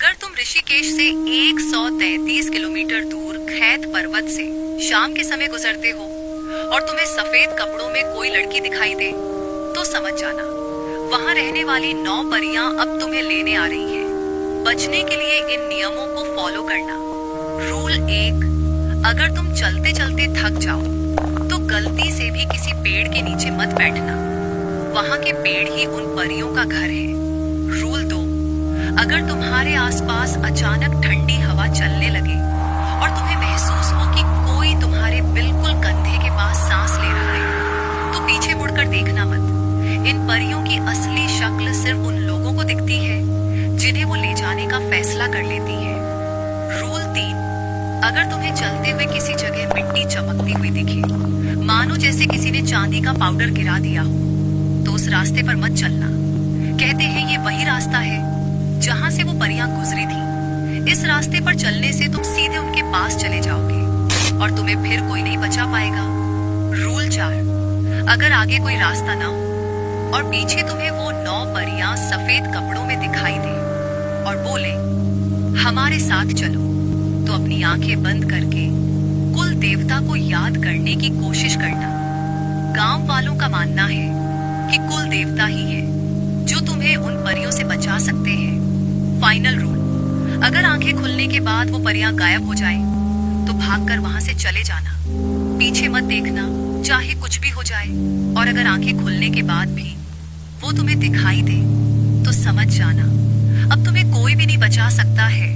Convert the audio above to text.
अगर तुम ऋषिकेश से 133 किलोमीटर दूर खैत पर्वत से शाम के समय गुजरते हो और तुम्हें सफेद कपड़ों में कोई लड़की दिखाई दे, तो समझ जाना वहां रहने वाली 9 परियां अब तुम्हें लेने आ रही हैं। बचने के लिए इन नियमों को फॉलो करना। रूल 1, अगर तुम चलते चलते थक जाओ तो गलती से भी किसी पेड़ के नीचे मत बैठना, वहां के पेड़ ही उन परियों का घर है। रूल 2, अगर तुम्हारे आसपास अचानक ठंडी हवा चलने लगे और तुम्हें महसूस हो कि कोई तुम्हारे बिल्कुल कंधे के पास सांस ले रहा है, तो पीछे मुड़कर देखना मत। इन परियों की असली शक्ल सिर्फ उन लोगों को दिखती है जिन्हें वो ले जाने का फैसला कर लेती है। रूल 3, अगर तुम्हें चलते हुए किसी जगह मिट्टी चमकती हुई दिखे, मानो जैसे किसी ने चांदी का पाउडर गिरा दिया हो, तो उस रास्ते पर मत चलना। कहते हैं ये वही रास्ता है जहां से वो परियां गुजरी थी। इस रास्ते पर चलने से तुम सीधे उनके पास चले जाओगे और तुम्हें फिर कोई नहीं बचा पाएगा। रूल 4, अगर आगे कोई रास्ता ना हो और पीछे तुम्हें वो 9 परियां सफेद कपड़ों में दिखाई दे और बोले हमारे साथ चलो, तो अपनी आंखें बंद करके कुल देवता को याद करने की कोशिश करना। गांव वालों का मानना है कि कुल देवता ही है जो तुम्हें उन परियों से बचा सकते हैं। फाइनल रूल, अगर आंखें खुलने के बाद वो परियां गायब हो जाएं, तो भागकर वहां से चले जाना। पीछे मत देखना, चाहे कुछ भी हो जाए। और अगर आंखें खुलने के बाद भी वो तुम्हें दिखाई दे, तो समझ जाना अब तुम्हें कोई भी नहीं बचा सकता है।